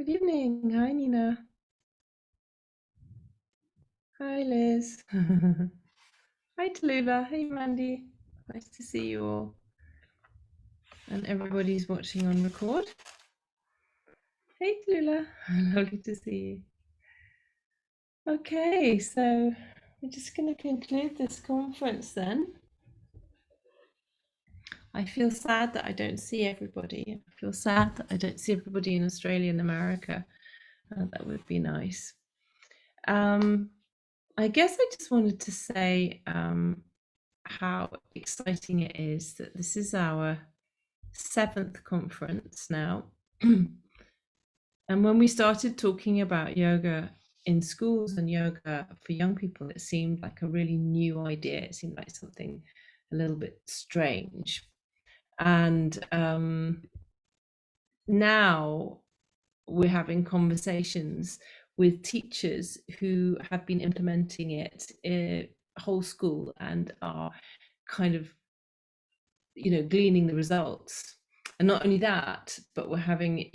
Good evening. Hi, Nina. Hi, Liz. Hi, Tallulah. Hey, Mandy. Nice to see you all. And everybody's watching on record. Hey, Tallulah. Lovely to see you. Okay, so we're just going to conclude this conference then. I feel sad that I don't see everybody. I feel sad that I don't see everybody in Australia and America. That would be nice. I guess I just wanted to say how exciting it is that this is our 7th conference now. And when we started talking about yoga in schools and yoga for young people, it seemed like a really new idea. It seemed like something a little bit strange. And now we're having conversations with teachers who have been implementing it in whole school and are kind of gleaning the results. And not only that, but we're having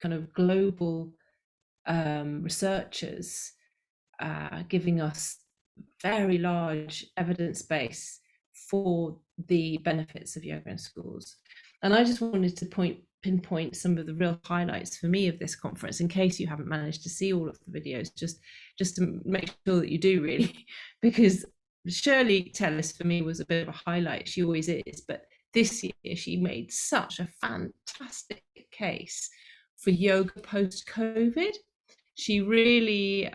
kind of global researchers giving us very large evidence base for the benefits of yoga in schools. And I just wanted to pinpoint some of the real highlights for me of this conference, in case you haven't managed to see all of the videos, just to make sure that you do, really, because Shirley Tellis for me was a bit of a highlight. She always is, but this year she made such a fantastic case for yoga post-COVID. She really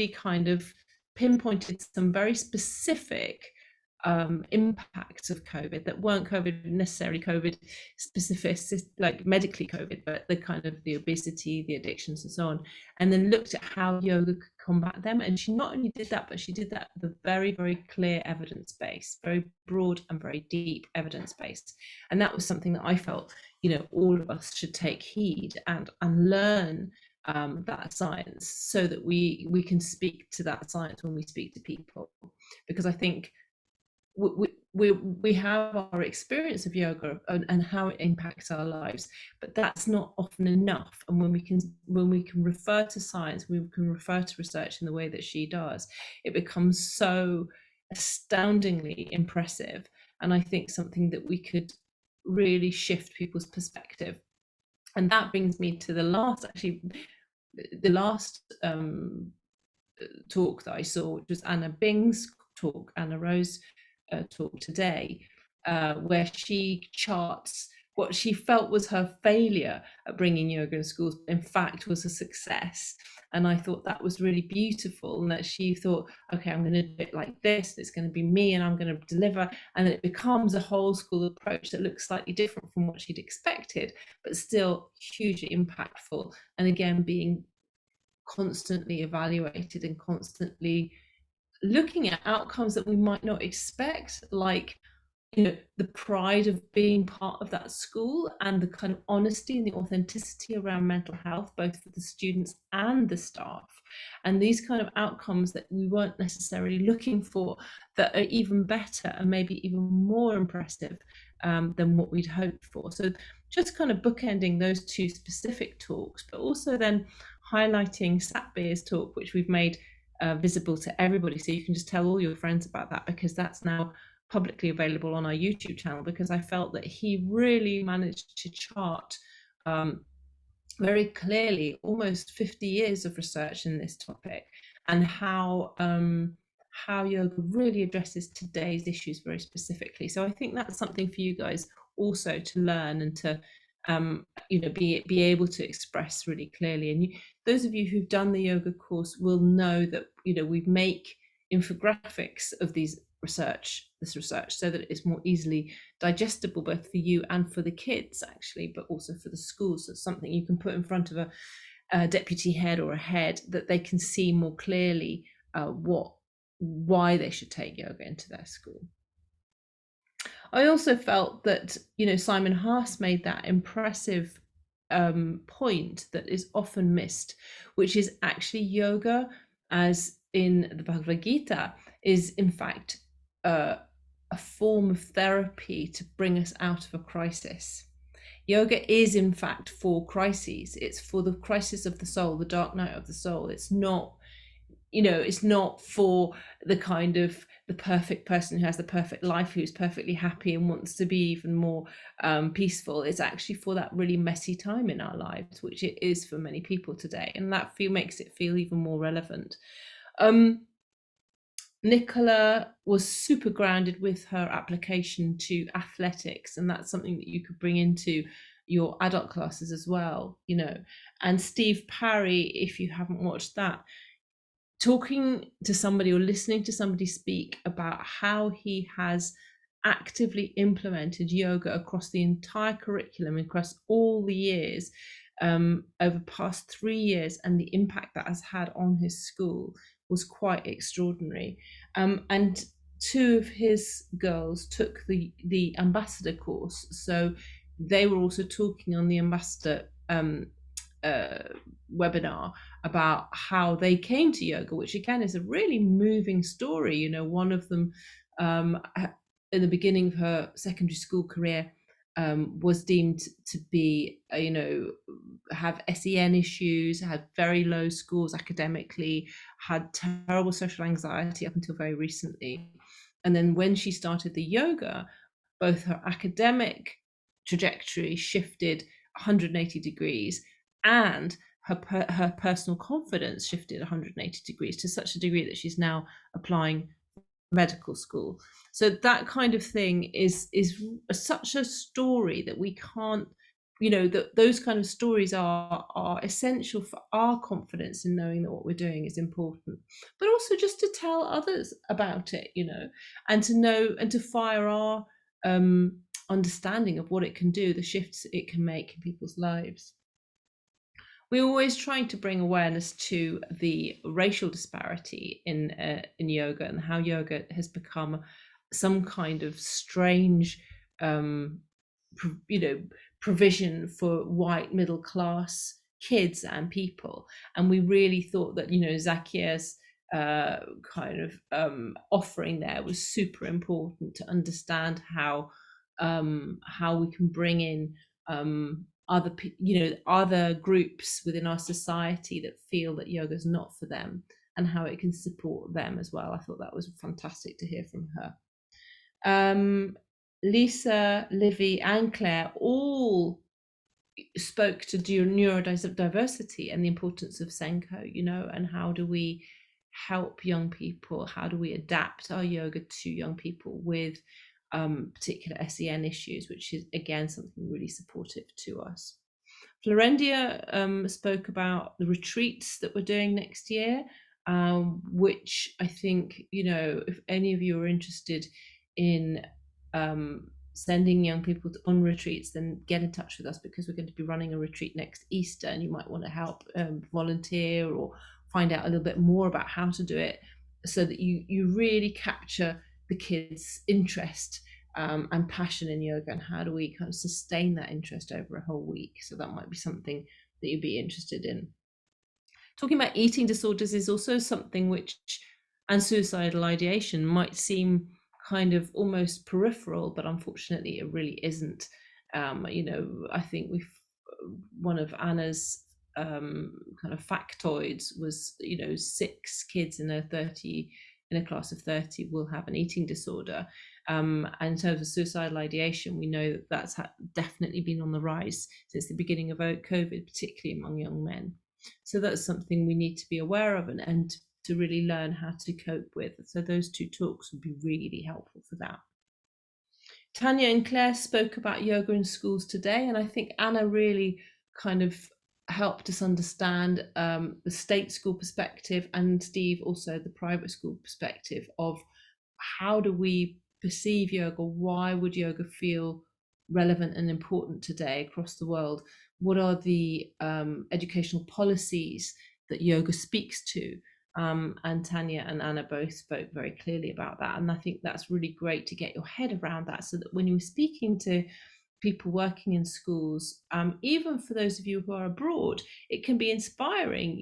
kind of pinpointed some very specific impacts of COVID that weren't COVID necessarily COVID specific, like medically COVID, but the kind of the obesity, the addictions, and so on, and then looked at how yoga could combat them. And she not only did that, but she did that with a very, very clear evidence base, very broad and very deep evidence base. And that was something that I felt, all of us should take heed and learn that science, so that we can speak to that science when we speak to people. Because I think we have our experience of yoga and how it impacts our lives, but that's not often enough. And when we can refer to science, we can refer to research in the way that she does, it becomes so astoundingly impressive. And I think something that we could really shift people's perspective. And that brings me to the last talk that I saw, which was Anna Bing's talk, Anna Rose talk today, where she charts what she felt was her failure at bringing yoga in schools, but in fact was a success. And I thought that was really beautiful, and that she thought, okay, I'm going to do it like this, it's going to be me, and I'm going to deliver. And then it becomes a whole school approach that looks slightly different from what she'd expected, but still hugely impactful. And again, being constantly evaluated and constantly looking at outcomes that we might not expect, like the pride of being part of that school, and the kind of honesty and the authenticity around mental health, both for the students and the staff, and these kind of outcomes that we weren't necessarily looking for, that are even better and maybe even more impressive than what we'd hoped for. So just kind of bookending those two specific talks, but also then highlighting Satbir's talk, which we've made visible to everybody, so you can just tell all your friends about that, because that's now publicly available on our YouTube channel, because I felt that he really managed to chart very clearly almost 50 years of research in this topic, and how yoga really addresses today's issues very specifically. So I think that's something for you guys also to learn, and to be able to express really clearly. And those of you who've done the yoga course will know that we make infographics of this research, so that it's more easily digestible, both for you and for the kids, actually, but also for the schools. So it's something you can put in front of a deputy head or a head, that they can see more clearly why they should take yoga into their school. I also felt that Simon Haas made that impressive point that is often missed, which is actually yoga, as in the Bhagavad Gita, is in fact a form of therapy to bring us out of a crisis. yoga is in fact for crises. It's for the crisis of the soul, the dark night of the soul. It's not, it's not for the kind of the perfect person who has the perfect life, who's perfectly happy and wants to be even more peaceful. It's actually for that really messy time in our lives, which it is for many people today, and that makes it feel even more relevant. Nicola was super grounded with her application to athletics, and that's something that you could bring into your adult classes as well, and Steve Parry, if you haven't watched that, talking to somebody or listening to somebody speak about how he has actively implemented yoga across the entire curriculum, across all the years, over past 3 years, and the impact that has had on his school was quite extraordinary. And 2 of his girls took the ambassador course, so they were also talking on the ambassador webinar about how they came to yoga, which again is a really moving story. One of them, in the beginning of her secondary school career, was deemed to be, have SEN issues, had very low scores academically, had terrible social anxiety up until very recently. And then when she started the yoga, both her academic trajectory shifted 180 degrees, and her personal confidence shifted 180 degrees, to such a degree that she's now applying medical school. So that kind of thing is such a story that we can't, that those kind of stories are essential for our confidence in knowing that what we're doing is important, but also just to tell others about it, and to know and to fire our understanding of what it can do, the shifts it can make in people's lives. We're always trying to bring awareness to the racial disparity in yoga, and how yoga has become some kind of strange, provision for white middle class kids and people. And we really thought that, Zacchaeus' kind of offering there was super important to understand how we can bring in other groups within our society that feel that yoga is not for them, and how it can support them as well. I thought that was fantastic to hear from her. Lisa, Livy, and Claire all spoke to neurodiversity and the importance of Senko, and how do we help young people? How do we adapt our yoga to young people with particular SEN issues, which is again something really supportive to us. Florendia spoke about the retreats that we're doing next year, which I think, if any of you are interested in sending young people on retreats, then get in touch with us, because we're going to be running a retreat next Easter, and you might want to help volunteer or find out a little bit more about how to do it, so that you really capture the kids' interest and passion in yoga, and how do we kind of sustain that interest over a whole week. So that might be something that you'd be interested in. Talking about eating disorders is also something which, and suicidal ideation, might seem kind of almost peripheral, but unfortunately it really isn't. I think one of Anna's kind of factoids was, 6 kids in a class of 30 will have an eating disorder. And in terms of suicidal ideation, we know that that's definitely been on the rise since the beginning of COVID, particularly among young men. So that's something we need to be aware of, and to really learn how to cope with. So those 2 talks would be really helpful for that. Tanya and Claire spoke about yoga in schools today, and I think Anna really kind of helped us understand the state school perspective, and Steve also the private school perspective of how do we perceive yoga, why would yoga feel relevant and important today across the world, what are the educational policies that yoga speaks to, and Tanya and Anna both spoke very clearly about that, and I think that's really great to get your head around that, so that when you're speaking to people working in schools, even for those of you who are abroad, it can be inspiring,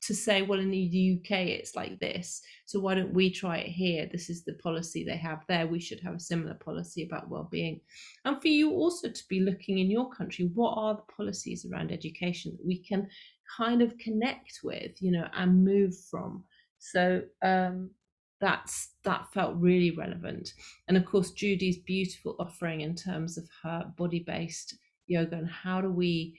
to say, well, in the UK it's like this, so why don't we try it here? This is the policy they have there, we should have a similar policy about well-being. And for you also to be looking in your country, what are the policies around education that we can kind of connect with, you know, and move from. So that felt really relevant. And of course Judy's beautiful offering in terms of her body-based yoga, and how do we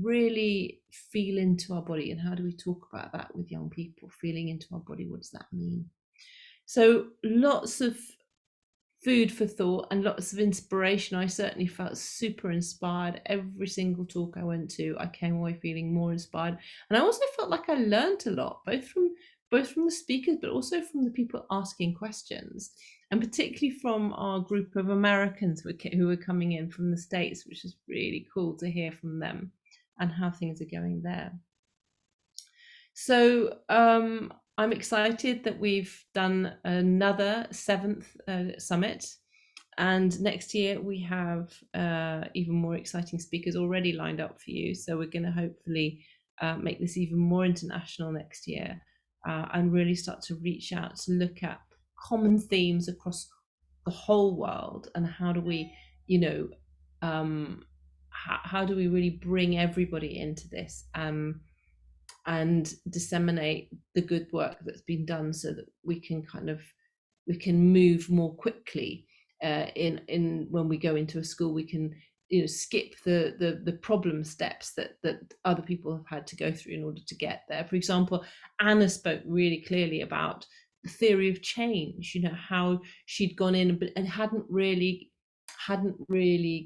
really feel into our body, and how do we talk about that with young people? Feeling into our body, what does that mean? So lots of food for thought and lots of inspiration. I certainly felt super inspired. Every single talk I went to, I came away feeling more inspired. And I also felt like I learned a lot, both from the speakers, but also from the people asking questions, and particularly from our group of Americans who were coming in from the States, which is really cool to hear from them and how things are going there. So I'm excited that we've done another 7th summit, and next year we have even more exciting speakers already lined up for you. So we're going to hopefully make this even more international next year, and really start to reach out to look at common themes across the whole world, and how do we, you know, how do we really bring everybody into this, and disseminate the good work that's been done, so that we can move more quickly in when we go into a school. We can, you know, skip the problem steps that other people have had to go through in order to get there. For example, Anna spoke really clearly about the theory of change, you know, how she'd gone in and hadn't really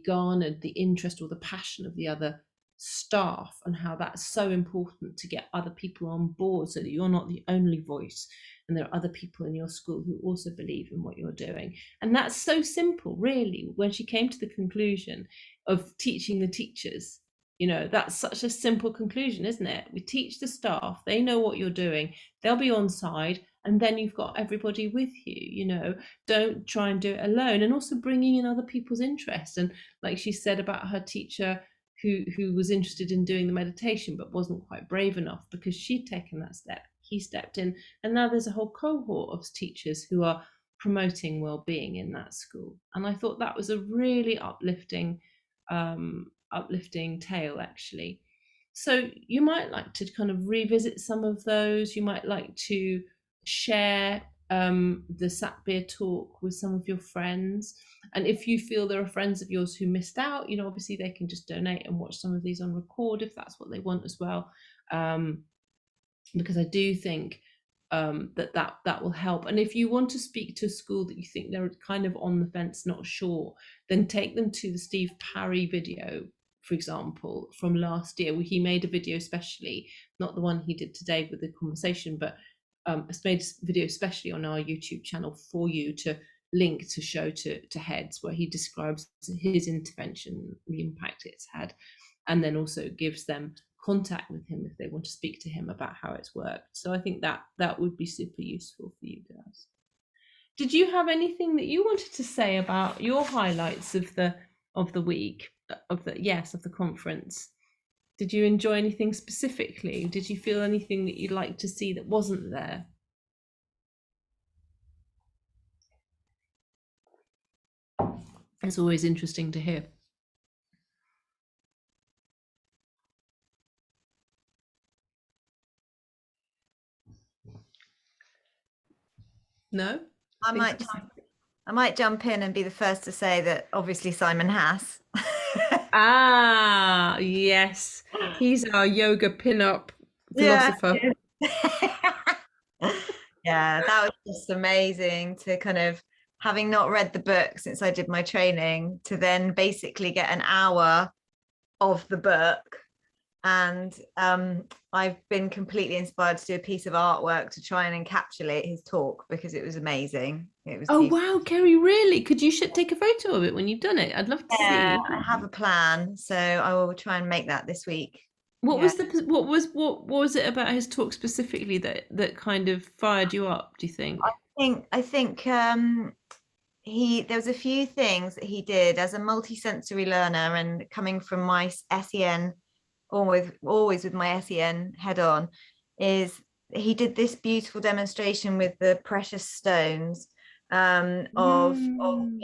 garnered the interest or the passion of the other staff, and how that's so important to get other people on board, so that you're not the only voice, and there are other people in your school who also believe in what you're doing. And that's so simple, really. When she came to the conclusion of teaching the teachers, you know, that's such a simple conclusion, isn't it? We teach the staff, they know what you're doing, they'll be on side, and then you've got everybody with you. You know, don't try and do it alone. And also bringing in other people's interest. And like she said about her teacher who was interested in doing the meditation but wasn't quite brave enough because she'd taken that step, he stepped in, and now there's a whole cohort of teachers who are promoting well-being in that school. And I thought that was a really uplifting tale, actually. So you might like to kind of revisit some of those. You might like to share the Satbir talk with some of your friends. And if you feel there are friends of yours who missed out, you know, obviously they can just donate and watch some of these on record if that's what they want as well. Because I do think that will help. And if you want to speak to a school that you think they're kind of on the fence, not sure, then take them to the Steve Parry video, for example, from last year, where he made a video especially, not the one he did today with the conversation, but made a video especially on our YouTube channel for you to link to show to heads, where he describes his intervention, the impact it's had, and then also gives them contact with him if they want to speak to him about how it's worked. So I think that would be super useful for you guys. Did you have anything that you wanted to say about your highlights of the week, of the conference? Did you enjoy anything specifically? Did you feel anything that you'd like to see that wasn't there? It's always interesting to hear. No? I might jump in and be the first to say that obviously Simon has. Ah, yes. He's our yoga pin-up philosopher. Yeah, that was just amazing to kind of, having not read the book since I did my training, to then basically get an hour of the book. And I've been completely inspired to do a piece of artwork to try and encapsulate his talk, because it was amazing. It was wow, Kerry, really? Could you take a photo of it when you've done it? I'd love to see. I have a plan, so I will try and make that this week. What was it about his talk specifically that kind of fired you up, do you think? I think there was a few things that he did as a multisensory learner, and coming from my SEN, always with my SEN head on, is he did this beautiful demonstration with the precious stones, of Mm.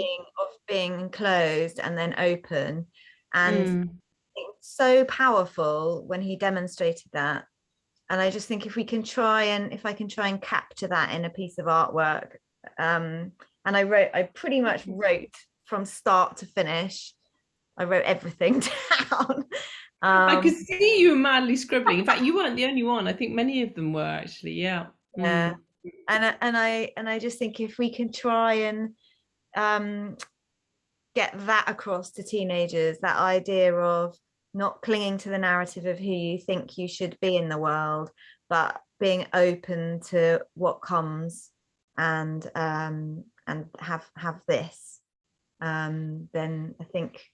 being closed and then open, and Mm. it was so powerful when he demonstrated that. And I just think if I can try and capture that in a piece of artwork, and I pretty much wrote from start to finish. I wrote everything down. I could um see you madly scribbling. In fact, you weren't the only one. I think many of them were actually. Yeah. yeah. Mm. And I just think if we can try and um get that across to teenagers, that idea of not clinging to the narrative of who you think you should be in the world, but being open to what comes, and have this, then I think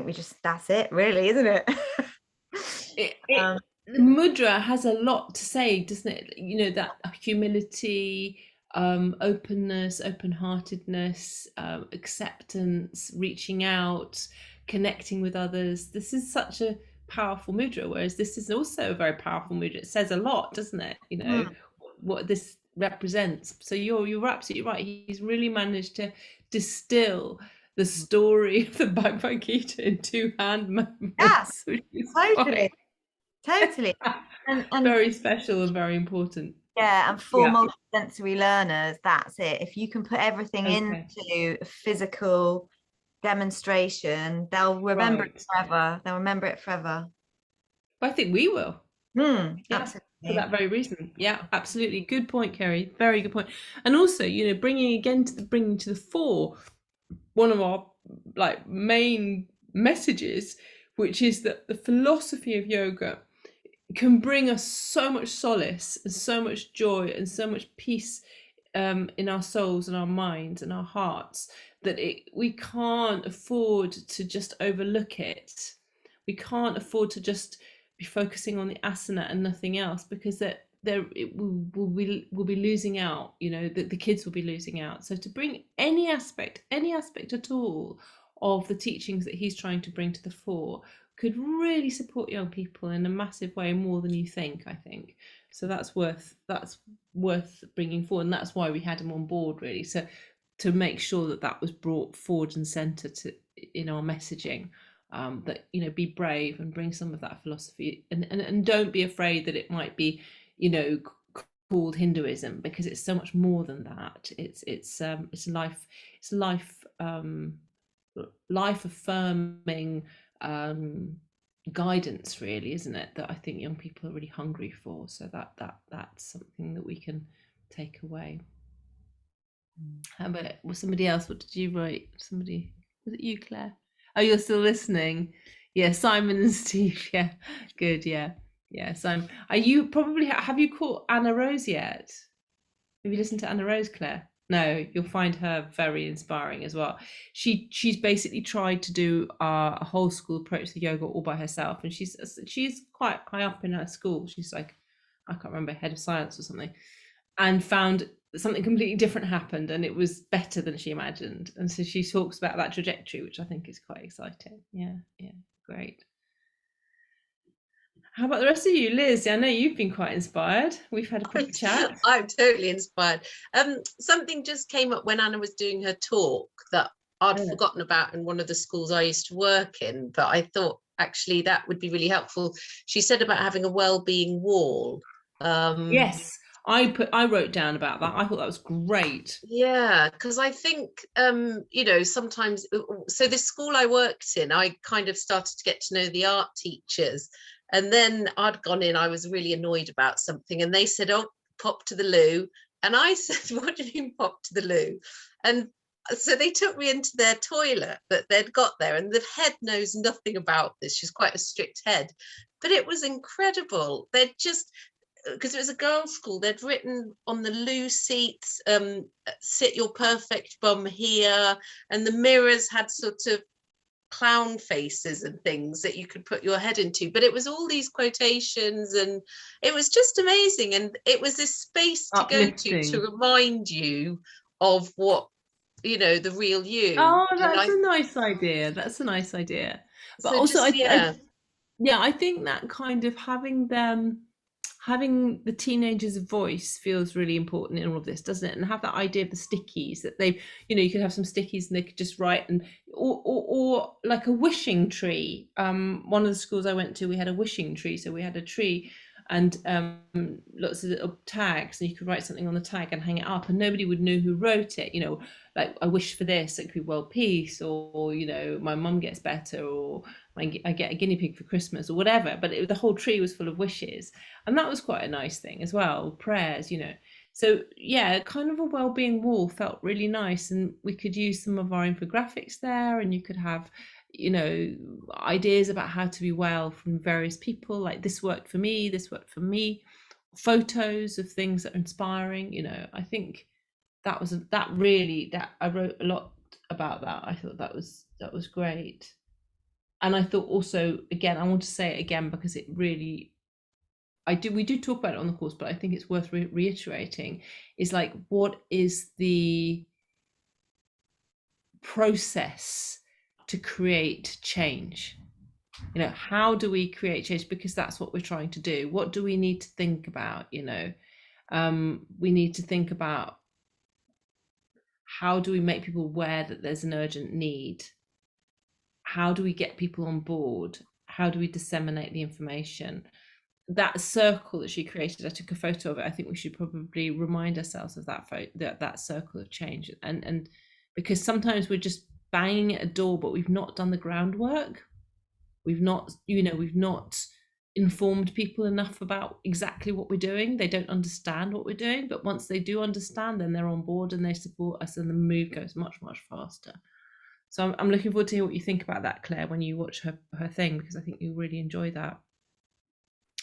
we just, that's it really, isn't it? It um the mudra has a lot to say, doesn't it? You know, that humility, openness, open-heartedness, acceptance, reaching out, connecting with others. This is such a powerful mudra, whereas this is also a very powerful mudra. It says a lot, doesn't it? You know, mm, what this represents. So you're absolutely right. He's really managed to distill the story of the Bhagavad Gita in two hand yeah, movements, which is quite totally, totally. And very special and very important. yeah, and for Yeah. multisensory learners, that's it. If you can put everything Okay. into a physical demonstration, they'll remember it Right. forever. They'll remember it forever. I think we will. Yeah. For Absolutely. that very reason. Yeah, absolutely. Good point, Kerry. Very good point. And also, you know, bringing to the fore one of our like main messages, which is that the philosophy of yoga can bring us so much solace and so much joy and so much peace, in our souls and our minds and our hearts, that we can't afford to just overlook it. We can't afford to just be focusing on the asana and nothing else, because that there it will be losing out. You know, the kids will be losing out. So to bring any aspect at all of the teachings that he's trying to bring to the fore could really support young people in a massive way, more than you think, I think. So that's worth bringing forward, and that's why we had him on board, really. So to make sure that that was brought forward and centre to in our messaging, that, you know, be brave and bring some of that philosophy, and don't be afraid that it might be, you know, called Hinduism, because it's so much more than that. It's life affirming, um, guidance, really, isn't it? That I think young people are really hungry for. So that's something that we can take away. How about was somebody else? What did you write? Somebody, was it you, Claire? Oh, you're still listening. Yeah, Simon and Steve. Yeah, good. Yeah, yeah. Simon, are you probably have you caught Anna Rose yet? Have you listened to Anna Rose, Claire? No, you'll find her very inspiring as well. She's basically tried to do a whole school approach to yoga all by herself, and she's quite high up in her school. She's like, I can't remember, head of science or something, and found something completely different happened, and it was better than she imagined. And so she talks about that trajectory, which I think is quite exciting. Yeah, yeah, great. How about the rest of you, Liz? I know you've been quite inspired. We've had a proper chat. I'm totally inspired. Something just came up when Anna was doing her talk that I'd forgotten about in one of the schools I used to work in, but I thought actually that would be really helpful. She said about having a well-being wall. Yes, I wrote down about that. I thought that was great. Yeah, because I think you know, sometimes, so the school I worked in, I kind of started to get to know the art teachers, and then I'd gone in, I was really annoyed about something, and they said, oh, pop to the loo. And I said, what do you mean pop to the loo? And so they took me into their toilet that they'd got there, and the head knows nothing about this. She's quite a strict head, but it was incredible. They'd just, because it was a girls' school, they'd written on the loo seats, sit your perfect bum here, and the mirrors had sort of clown faces and things that you could put your head into, but it was all these quotations, and it was just amazing. And it was this space to go to remind you of what, you know, the real you. Oh, that's a nice idea. That's a nice idea. But So also, just, yeah. yeah, I think that kind of having them having the teenager's voice feels really important in all of this, doesn't it? And have that idea of the stickies that they, you could have some stickies and they could just write, and or like a wishing tree. One of the schools I went to, we had a wishing tree, so we had a tree and lots of little tags, and you could write something on the tag and hang it up, and nobody would know who wrote it. Like, I wish for this, it could be world peace, or my mum gets better, or I get a guinea pig for Christmas, or whatever. But the whole tree was full of wishes, and that was quite a nice thing as well. Prayers. So yeah, kind of a well-being wall felt really nice, and we could use some of our infographics there, and you could have ideas about how to be well from various people, like this worked for me, photos of things that are inspiring. I think that I wrote a lot about that. I thought that was great. And I thought also, again, I want to say it again because it really, we do talk about it on the course, but I think it's worth reiterating, is like, what is the process to create change? How do we create change? Because that's what we're trying to do. What do we need to think about? We need to think about, how do we make people aware that there's an urgent need? How do we get people on board? How do we disseminate the information? That circle that she created, I took a photo of it. I think we should probably remind ourselves of that circle of change, and because sometimes we're just banging at a door, but we've not done the groundwork. We've not informed people enough about exactly what we're doing. They don't understand what we're doing, but once they do understand, then they're on board and they support us, and the move goes much, much faster. So I'm looking forward to hear what you think about that, Claire, when you watch her thing, because I think you'll really enjoy that.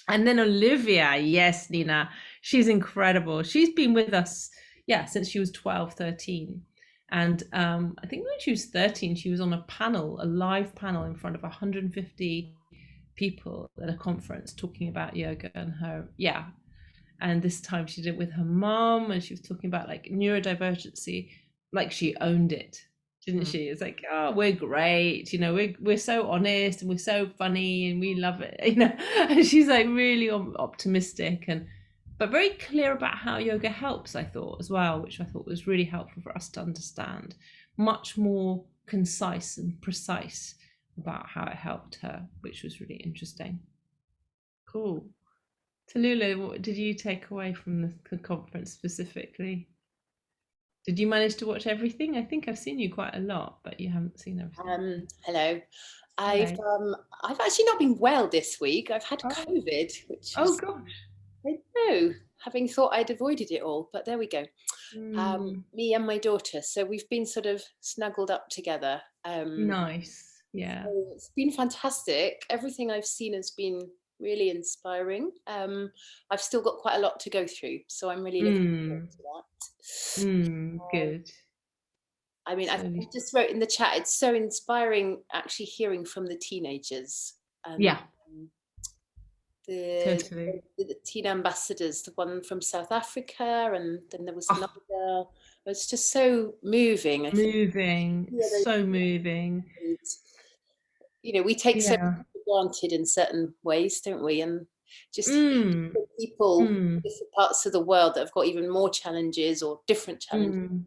And then Olivia, yes, Nina, she's incredible. She's been with us, since she was 12, 13. And I think when she was 13, she was on a live panel in front of 150 people at a conference talking about yoga and her. And this time she did it with her mom, and she was talking about like neurodivergency, like she owned it, didn't she? It's like, oh, we're great, we're so honest and we're so funny and we love it, and she's like really optimistic, but very clear about how yoga helps, I thought, as well, which I thought was really helpful for us to understand, much more concise and precise about how it helped her, which was really interesting. Cool. Tallulah, what did you take away from the conference specifically? Did you manage to watch everything? I think I've seen you quite a lot, but you haven't seen everything. Hello. I've actually not been well this week. I've had COVID, which gosh, I know, having thought I'd avoided it all, but there we go. Me and my daughter, so we've been sort of snuggled up together. Nice, yeah. So it's been fantastic. Everything I've seen has been really inspiring. I've still got quite a lot to go through, so I'm really looking forward to that. Good. I mean, I just wrote in the chat, it's so inspiring actually hearing from the teenagers. Totally. The teen ambassadors, the one from South Africa, and then there was another girl. It was just so moving. So moving. And, we take so much for granted in certain ways, don't we? And just people in different parts of the world that have got even more challenges or different challenges.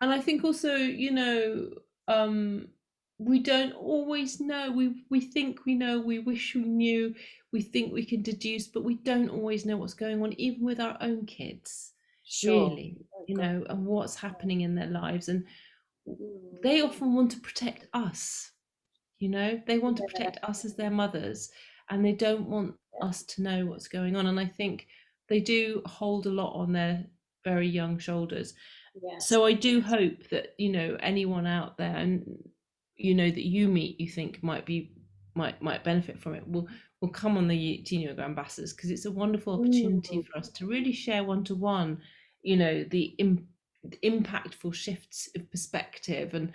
And I think also, we don't always know. We think we know, we wish we knew, we think we can deduce, but we don't always know what's going on, even with our own kids. Really, and what's happening in their lives. And they often want to protect us. They want to protect us as their mothers, and they don't want us to know what's going on. And I think they do hold a lot on their very young shoulders. So I do hope that anyone out there, and that you meet, you think might benefit from it, will come on the Teen Yoga Ambassadors, because it's a wonderful opportunity for us to really share one-to-one the impactful shifts of perspective and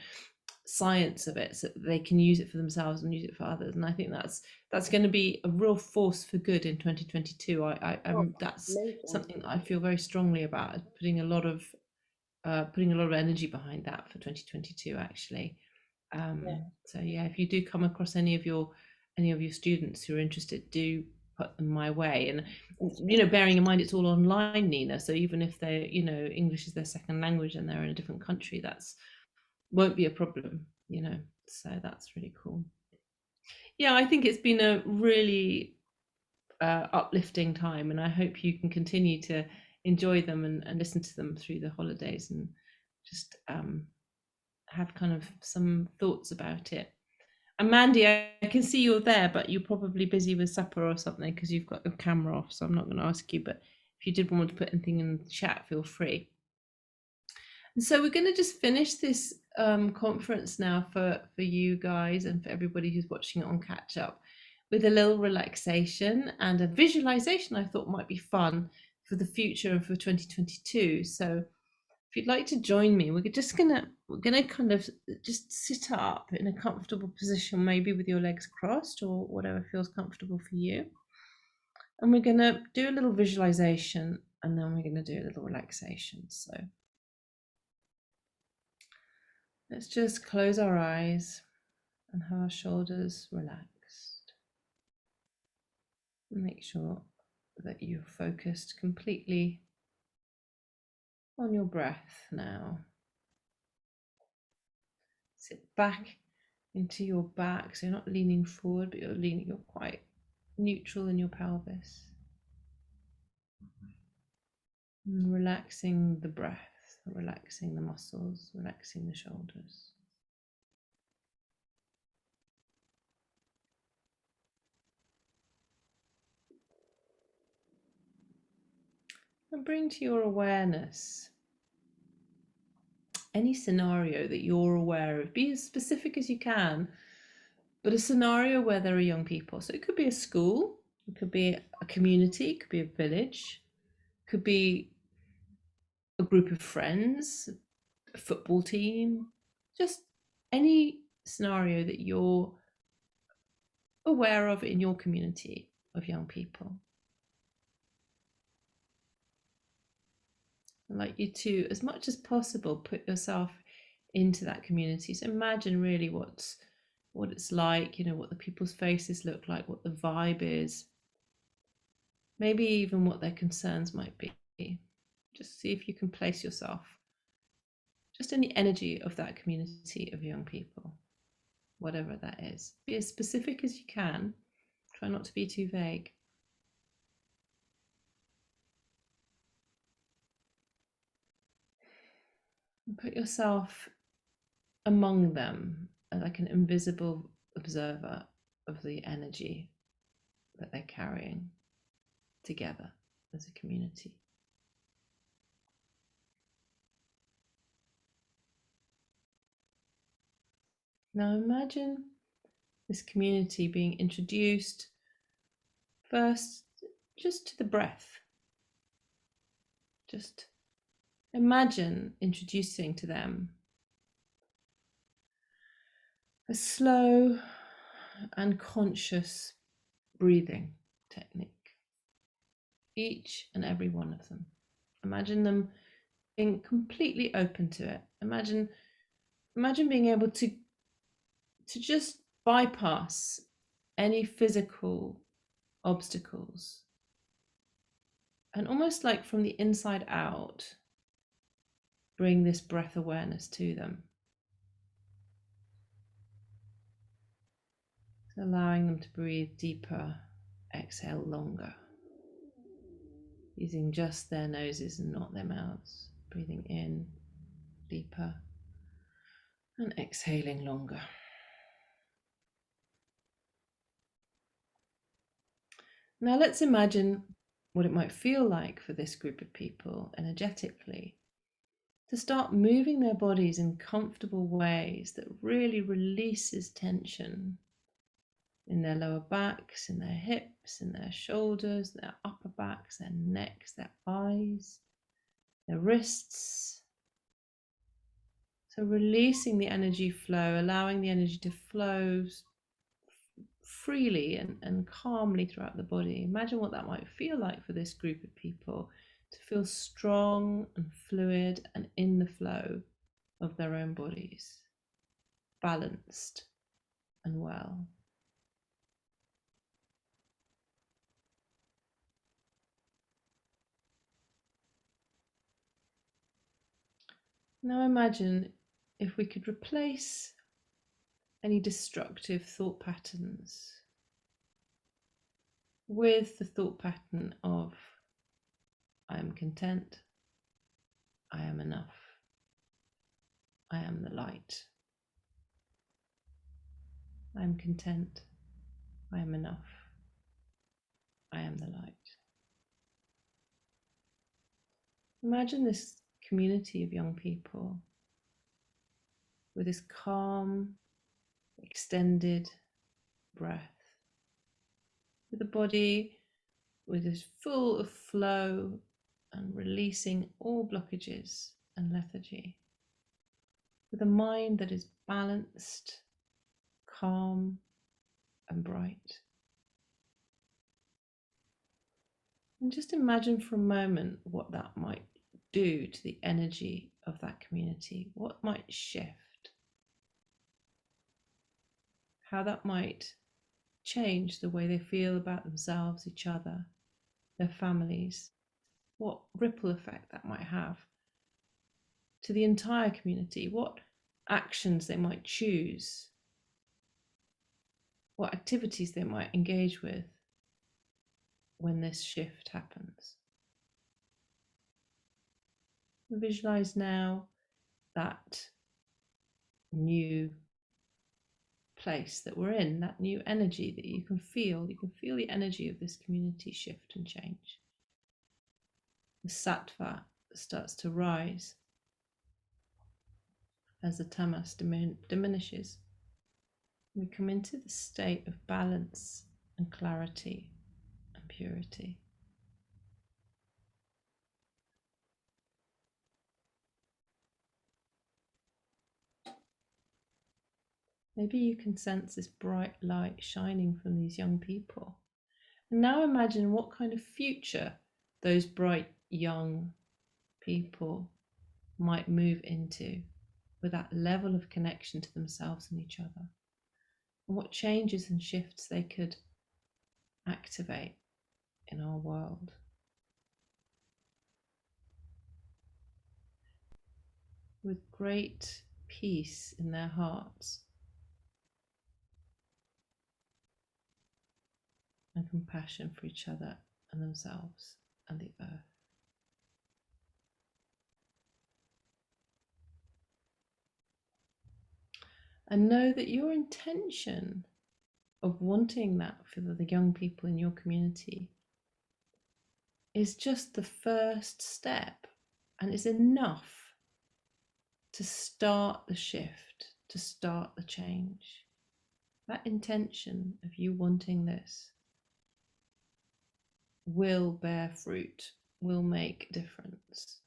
science of it, so that they can use it for themselves and use it for others. And I think that's going to be a real force for good in 2022. That's something that I feel very strongly about, putting a lot of energy behind that for 2022 actually. So if you do come across any of your students who are interested, do put them my way. And bearing in mind it's all online, Nina, so even if they're English is their second language and they're in a different country, that's won't be a problem, so that's really cool. Yeah, I think it's been a really uplifting time, and I hope you can continue to enjoy them and listen to them through the holidays, and just have kind of some thoughts about it. And Mandy, I can see you're there, but you're probably busy with supper or something because you've got your camera off, so I'm not going to ask you, but if you did want to put anything in the chat, feel free. And so we're going to just finish this conference now for you guys and for everybody who's watching it on catch up with a little relaxation and a visualization I thought might be fun for the future and for 2022. So if you'd like to join me, we're gonna kind of just sit up in a comfortable position, maybe with your legs crossed or whatever feels comfortable for you. And we're gonna do a little visualization, and then we're gonna do a little relaxation. So let's just close our eyes and have our shoulders relaxed. And make sure that you're focused completely on your breath now. Sit back into your back, so you're not leaning forward, but you're quite neutral in your pelvis. And relaxing the breath, relaxing the muscles, relaxing the shoulders. And bring to your awareness any scenario that you're aware of. Be as specific as you can, but a scenario where there are young people. So it could be a school, it could be a community, it could be a village, it could be a group of friends, a football team, just any scenario that you're aware of in your community of young people. I'd like you to, as much as possible, put yourself into that community. So imagine really what it's like, what the people's faces look like, what the vibe is, maybe even what their concerns might be. Just see if you can place yourself just in the energy of that community of young people, whatever that is. Be as specific as you can. Try not to be too vague. And put yourself among them, like an invisible observer of the energy that they're carrying together as a community. Now imagine this community being introduced first just to the breath. Just imagine introducing to them a slow and conscious breathing technique. Each and every one of them. Imagine them being completely open to it. Imagine being able to just bypass any physical obstacles, and almost like from the inside out, bring this breath awareness to them. Allowing them to breathe deeper, exhale longer, using just their noses and not their mouths. Breathing in deeper and exhaling longer. Now let's imagine what it might feel like for this group of people energetically to start moving their bodies in comfortable ways that really releases tension in their lower backs, in their hips, in their shoulders, their upper backs, their necks, their eyes, their wrists. So releasing the energy flow, allowing the energy to flow freely and calmly throughout the body. Imagine what that might feel like for this group of people to feel strong and fluid and in the flow of their own bodies, balanced and well. Now imagine if we could replace any destructive thought patterns with the thought pattern of I am content, I am enough, I am the light. I am content, I am enough, I am the light. Imagine this community of young people with this calm, extended breath, with a body which is full of flow and releasing all blockages and lethargy, with a mind that is balanced, calm and bright. And just imagine for a moment what that might do to the energy of that community, what might shift, how that might change the way they feel about themselves, each other, their families, what ripple effect that might have to the entire community, what actions they might choose, what activities they might engage with when this shift happens. Visualize now that new place that we're in, that new energy that you can feel. You can feel the energy of this community shift and change. The sattva starts to rise as the tamas diminishes. We come into the state of balance and clarity and purity. Maybe you can sense this bright light shining from these young people. And now imagine what kind of future those bright young people might move into with that level of connection to themselves and each other. And what changes and shifts they could activate in our world. With great peace in their hearts and compassion for each other and themselves and the earth. And know that your intention of wanting that for the young people in your community is just the first step, and is enough to start the shift, to start the change. That intention of you wanting this will bear fruit, will make a difference,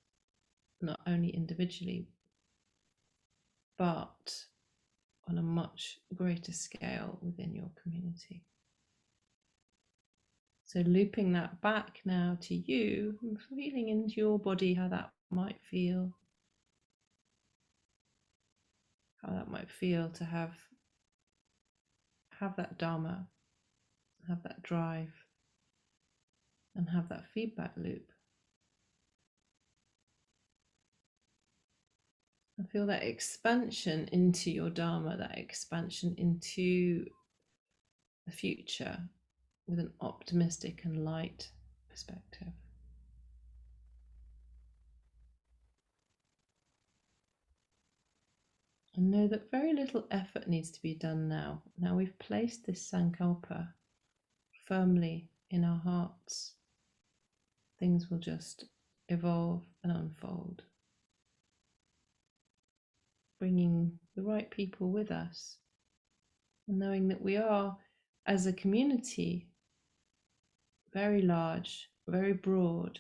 not only individually, but on a much greater scale within your community. So looping that back now to you, and feeling into your body how that might feel. How that might feel to have that Dharma, have that drive, and have that feedback loop. And feel that expansion into your Dharma, that expansion into the future with an optimistic and light perspective. And know that very little effort needs to be done now. Now we've placed this sankalpa firmly in our hearts. Things will just evolve and unfold, bringing the right people with us, and knowing that we are, as a community, very large, very broad,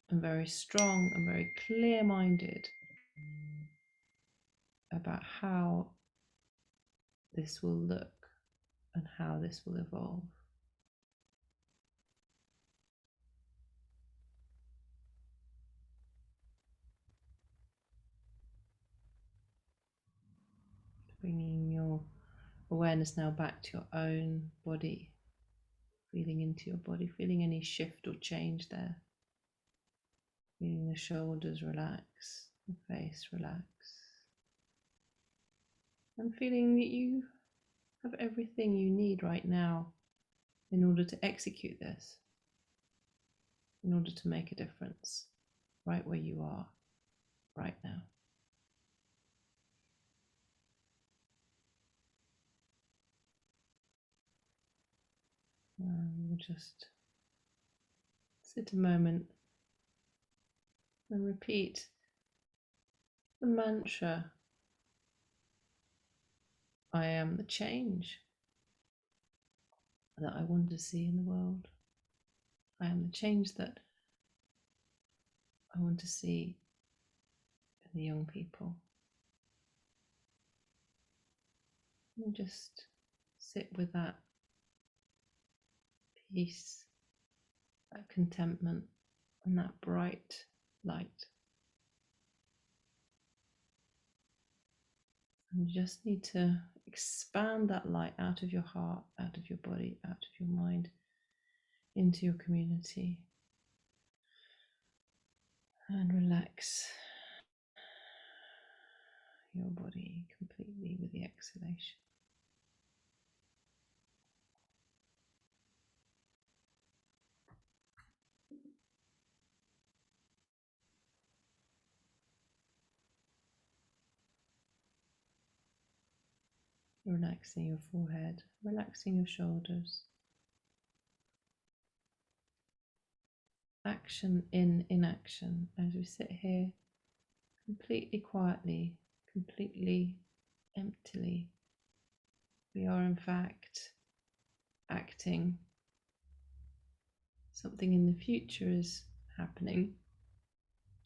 and very strong and very clear-minded about how this will look and how this will evolve. Bringing your awareness now back to your own body, feeling into your body, feeling any shift or change there. Feeling the shoulders relax, the face relax. And feeling that you have everything you need right now in order to execute this, in order to make a difference right where you are right now. And we'll just sit a moment and repeat the mantra, I am the change that I want to see in the world. I am the change that I want to see in the young people. And just sit with that peace, that contentment, and that bright light. And you just need to expand that light out of your heart, out of your body, out of your mind, into your community. And relax your body completely with the exhalation. Relaxing your forehead, relaxing your shoulders. Action in inaction as we sit here completely quietly, completely emptily. We are in fact acting. Something in the future is happening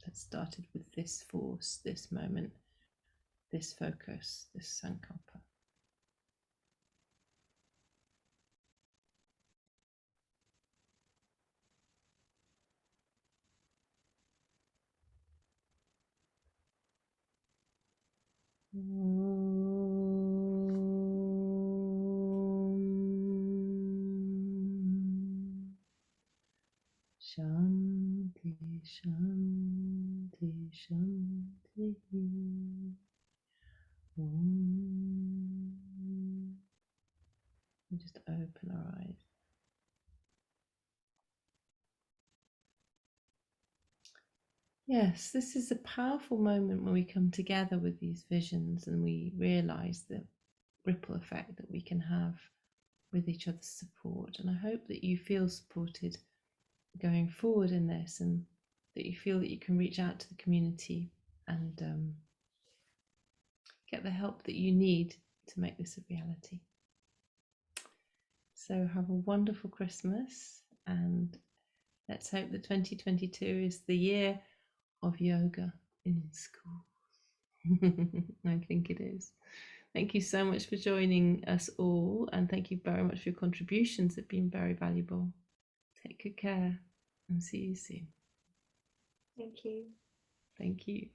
that started with this force, this moment, this focus, this sankalpa. Shanti, Shanti, Shanti. Just open our eyes. Yes, this is a powerful moment when we come together with these visions and we realize the ripple effect that we can have with each other's support. And I hope that you feel supported going forward in this, and that you feel that you can reach out to the community and get the help that you need to make this a reality. So have a wonderful Christmas, and let's hope that 2022 is the year of yoga in school. I think it is. Thank you so much for joining us all, and thank you very much for your contributions. They've been very valuable. Take good care and see you soon. Thank you. Thank you.